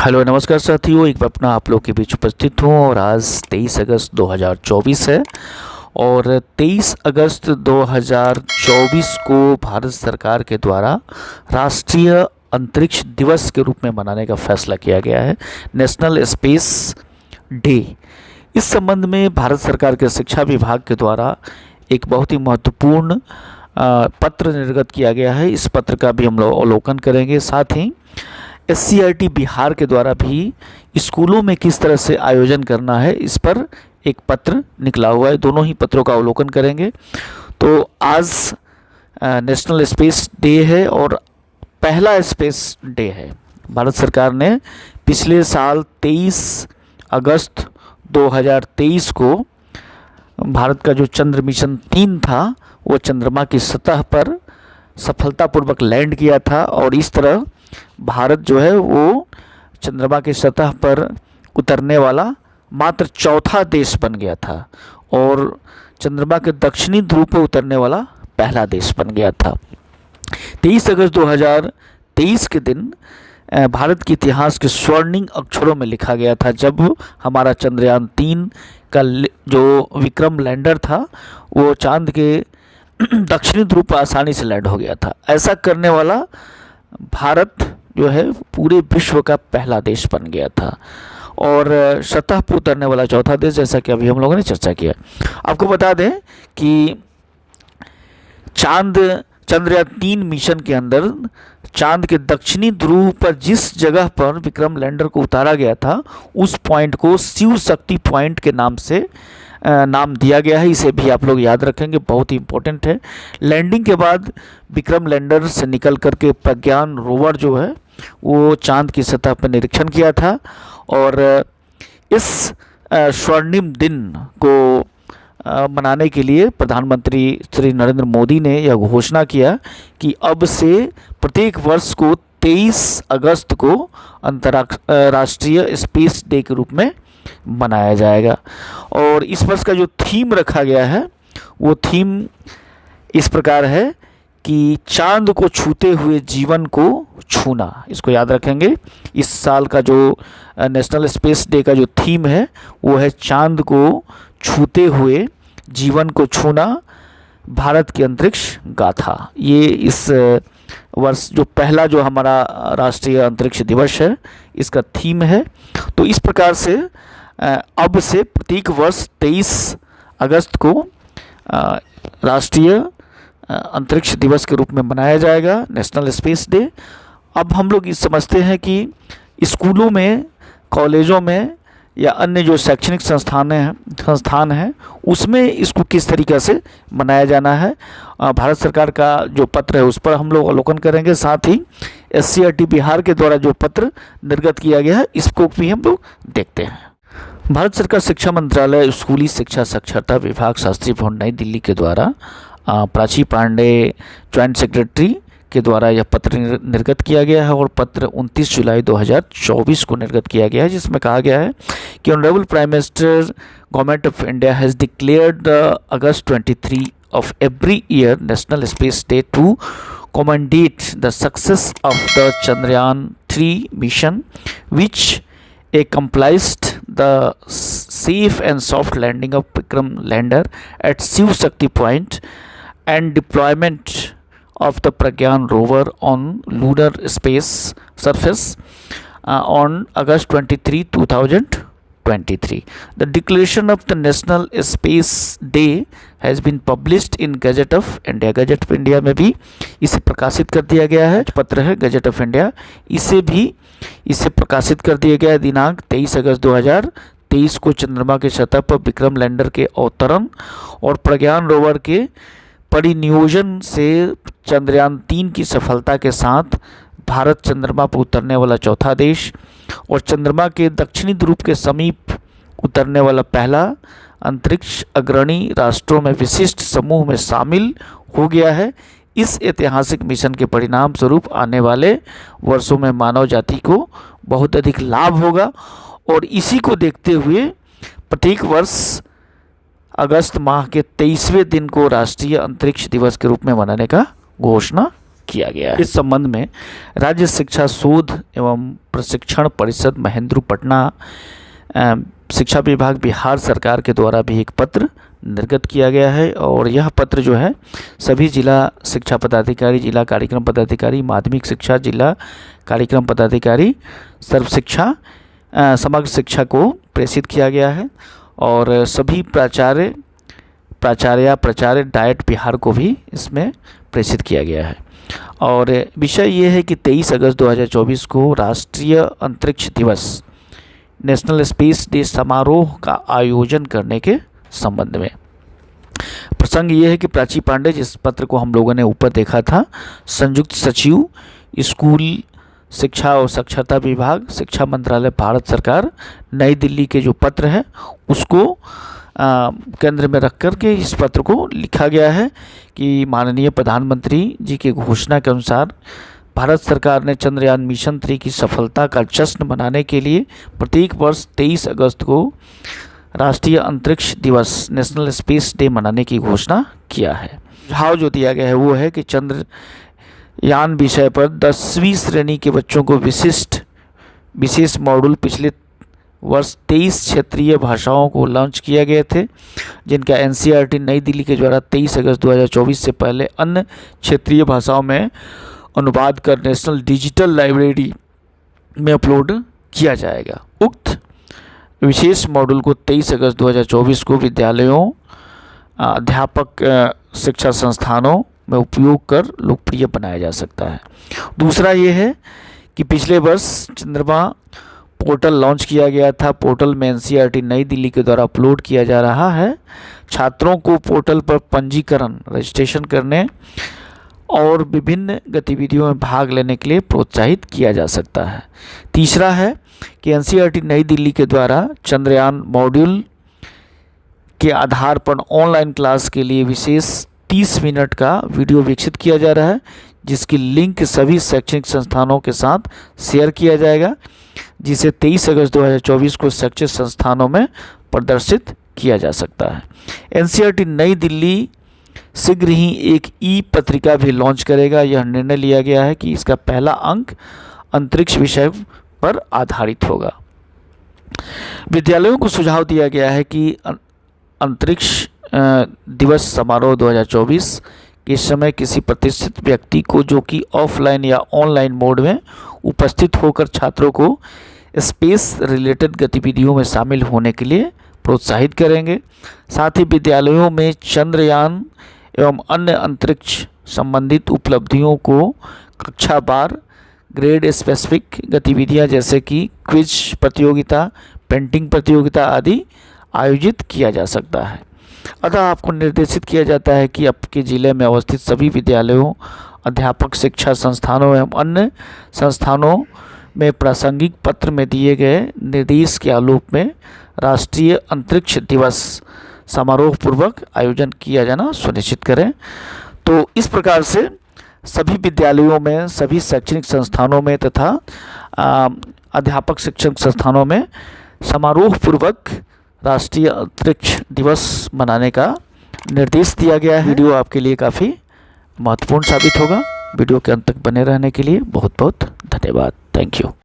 Hello नमस्कार साथियों, एक बार अपना आप लोग के बीच उपस्थित हूँ और आज 23 अगस्त 2024 है और 23 अगस्त 2024 को भारत सरकार के द्वारा राष्ट्रीय अंतरिक्ष दिवस के रूप में मनाने का फैसला किया गया है, नेशनल स्पेस डे। इस संबंध में भारत सरकार के शिक्षा विभाग के द्वारा एक बहुत ही महत्वपूर्ण पत्र निर्गत किया गया है। इस पत्र का भी हम लोग अवलोकन करेंगे। साथ ही SCRT बिहार के द्वारा भी स्कूलों में किस तरह से आयोजन करना है, इस पर एक पत्र निकला हुआ है। दोनों ही पत्रों का अवलोकन करेंगे। तो आज नेशनल स्पेस डे है और पहला स्पेस डे है। भारत सरकार ने पिछले साल 23 अगस्त 2023 को भारत का जो चंद्र मिशन 3 था वो चंद्रमा की सतह पर सफलतापूर्वक लैंड किया था और इस तरह भारत जो है वो चंद्रमा की सतह पर उतरने वाला मात्र चौथा देश बन गया था और चंद्रमा के दक्षिणी ध्रुव पर उतरने वाला पहला देश बन गया था। 23 अगस्त 2023 के दिन भारत के इतिहास के स्वर्णिम अक्षरों में लिखा गया था जब हमारा चंद्रयान 3 का जो विक्रम लैंडर था वो चांद के दक्षिणी ध्रुव पर आसानी से लैंड हो गया था। ऐसा करने वाला भारत जो है पूरे विश्व का पहला देश बन गया था और सतह पर उतरने वाला चौथा देश, जैसा कि अभी हम लोगों ने चर्चा किया। आपको बता दें कि चंद्रयान 3 मिशन के अंदर चांद के दक्षिणी ध्रुव पर जिस जगह पर विक्रम लैंडर को उतारा गया था उस पॉइंट को शिव शक्ति पॉइंट के नाम से नाम दिया गया है। इसे भी आप लोग याद रखेंगे, बहुत ही इम्पोर्टेंट है। लैंडिंग के बाद विक्रम लैंडर से निकल करके प्रज्ञान रोवर जो है वो चांद की सतह पर निरीक्षण किया था और इस स्वर्णिम दिन को मनाने के लिए प्रधानमंत्री श्री नरेंद्र मोदी ने यह घोषणा किया कि अब से प्रत्येक वर्ष को 23 अगस्त को अंतर्राष्ट्रीय स्पेस डे के रूप में मनाया जाएगा। और इस वर्ष का जो थीम रखा गया है वो थीम इस प्रकार है कि चांद को छूते हुए जीवन को छूना। इसको याद रखेंगे। इस साल का जो नेशनल स्पेस डे का जो थीम है वो है चांद को छूते हुए जीवन को छूना, भारत की अंतरिक्ष गाथा। ये इस वर्ष जो पहला जो हमारा राष्ट्रीय अंतरिक्ष दिवस है इसका थीम है। तो इस प्रकार से अब से प्रत्येक वर्ष 23 अगस्त को राष्ट्रीय अंतरिक्ष दिवस के रूप में मनाया जाएगा, नेशनल स्पेस डे। अब हम लोग ये समझते हैं कि स्कूलों में, कॉलेजों में या अन्य जो शैक्षणिक संस्थान हैं उसमें इसको किस तरीक़े से मनाया जाना है। भारत सरकार का जो पत्र है उस पर हम लोग अवलोकन करेंगे। साथ ही SCRT बिहार के द्वारा जो पत्र निर्गत किया गया है इसको भी हम लोग देखते हैं। भारत सरकार शिक्षा मंत्रालय, स्कूली शिक्षा साक्षरता विभाग, शास्त्री भवन नई दिल्ली के द्वारा प्राची पांडे ज्वाइंट सेक्रेटरी के द्वारा यह पत्र निर्गत किया गया है और पत्र 29 जुलाई 2024 को निर्गत किया गया है, जिसमें कहा गया है कि honourable prime minister government of India has declared August 23 of every year National Space Day to commemorate the success of the Chandrayaan 3 mission, which accomplished the safe and soft landing of Vikram lander at Shiv Shakti point and deployment of the Pragyan rover on lunar space surface on August 23, 2023. The declaration of the National Space Day has been published in Gazette of India. Gazette of India में भी इसे प्रकाशित कर दिया गया है। पत्र है Gazette of India, इसे प्रकाशित कर दिया गया है। दिनांक 23 अगस्त 2023 को चंद्रमा के सतह पर विक्रम लैंडर के अवतरण और प्रज्ञान रोवर के परिनियोजन से चंद्रयान 3 की सफलता के साथ भारत चंद्रमा पर उतरने वाला चौथा देश और चंद्रमा के दक्षिणी ध्रुव के समीप उतरने वाला पहला अंतरिक्ष अग्रणी राष्ट्रों में विशिष्ट समूह में शामिल हो गया है। इस ऐतिहासिक मिशन के परिणाम स्वरूप आने वाले वर्षों में मानव जाति को बहुत अधिक लाभ होगा और इसी को देखते हुए प्रत्येक वर्ष अगस्त माह के 23वें दिन को राष्ट्रीय अंतरिक्ष दिवस के रूप में मनाने का घोषणा किया गया है। इस संबंध में राज्य शिक्षा शोध एवं प्रशिक्षण परिषद महेंद्र पटना शिक्षा विभाग बिहार सरकार के द्वारा भी एक पत्र निर्गत किया गया है और यह पत्र जो है सभी जिला शिक्षा पदाधिकारी, जिला कार्यक्रम पदाधिकारी, माध्यमिक शिक्षा जिला कार्यक्रम पदाधिकारी, सर्व शिक्षा समग्र शिक्षा को प्रेषित किया गया है और सभी प्राचार्य डाइट बिहार को भी इसमें प्रेषित किया गया है। और विषय ये है कि 23 अगस्त 2024 को राष्ट्रीय अंतरिक्ष दिवस नेशनल स्पेस डे समारोह का आयोजन करने के संबंध में। प्रसंग ये है कि प्राची पांडे, जिस पत्र को हम लोगों ने ऊपर देखा था, संयुक्त सचिव स्कूल शिक्षा और साक्षरता विभाग, शिक्षा मंत्रालय, भारत सरकार, नई दिल्ली के जो पत्र है उसको केंद्र में रख कर के इस पत्र को लिखा गया है कि माननीय प्रधानमंत्री जी की घोषणा के अनुसार भारत सरकार ने चंद्रयान मिशन 3 की सफलता का जश्न मनाने के लिए प्रत्येक वर्ष 23 अगस्त को राष्ट्रीय अंतरिक्ष दिवस नेशनल स्पेस डे मनाने की घोषणा किया है। सुझाव जो दिया गया है वो है कि चंद्रयान विषय पर 10वीं श्रेणी के बच्चों को विशेष मॉड्यूल पिछले वर्ष 23 क्षेत्रीय भाषाओं को लॉन्च किए गए थे, जिनका एनसीईआरटी नई दिल्ली के द्वारा 23 अगस्त 2024 से पहले अन्य क्षेत्रीय भाषाओं में अनुवाद कर नेशनल डिजिटल लाइब्रेरी में अपलोड किया जाएगा। उक्त विशेष मॉड्यूल को 23 अगस्त 2024 को विद्यालयों, अध्यापक शिक्षा संस्थानों में उपयोग कर लोकप्रिय बनाया जा सकता है। दूसरा ये है कि पिछले वर्ष चंद्रमा पोर्टल लॉन्च किया गया था। पोर्टल में एनसीईआरटी नई दिल्ली के द्वारा अपलोड किया जा रहा है। छात्रों को पोर्टल पर पंजीकरण, रजिस्ट्रेशन करने और विभिन्न गतिविधियों में भाग लेने के लिए प्रोत्साहित किया जा सकता है। तीसरा है कि एनसीईआरटी नई दिल्ली के द्वारा चंद्रयान मॉड्यूल के आधार पर ऑनलाइन क्लास के लिए विशेष 30 मिनट का वीडियो विकसित किया जा रहा है, जिसकी लिंक सभी शैक्षणिक संस्थानों के साथ शेयर किया जाएगा, जिसे 23 अगस्त 2024 को शैक्षिक संस्थानों में प्रदर्शित किया जा सकता है। एनसीईआरटी नई दिल्ली शीघ्र ही एक ई पत्रिका भी लॉन्च करेगा। यह निर्णय लिया गया है कि इसका पहला अंक अंतरिक्ष विषय पर आधारित होगा। विद्यालयों को सुझाव दिया गया है कि अंतरिक्ष दिवस समारोह 2024 के समय किसी प्रतिष्ठित व्यक्ति को, जो कि ऑफलाइन या ऑनलाइन मोड में उपस्थित होकर छात्रों को स्पेस रिलेटेड गतिविधियों में शामिल होने के लिए प्रोत्साहित करेंगे। साथ ही विद्यालयों में चंद्रयान एवं अन्य अंतरिक्ष संबंधित उपलब्धियों को कक्षावार ग्रेड स्पेसिफिक गतिविधियां जैसे कि क्विज प्रतियोगिता, पेंटिंग प्रतियोगिता आदि आयोजित किया जा सकता है। अतः आपको निर्देशित किया जाता है कि आपके जिले में अवस्थित सभी विद्यालयों, अध्यापक शिक्षा संस्थानों एवं अन्य संस्थानों में प्रासंगिक पत्र में दिए गए निर्देश के आलोक में राष्ट्रीय अंतरिक्ष दिवस समारोह पूर्वक आयोजन किया जाना सुनिश्चित करें। तो इस प्रकार से सभी विद्यालयों में, सभी शैक्षणिक संस्थानों में तथा अध्यापक शिक्षक संस्थानों में समारोह पूर्वक राष्ट्रीय अंतरिक्ष दिवस मनाने का निर्देश दिया गया है। वीडियो आपके लिए काफ़ी महत्वपूर्ण साबित होगा। वीडियो के अंत तक बने रहने के लिए बहुत बहुत धन्यवाद। Thank you.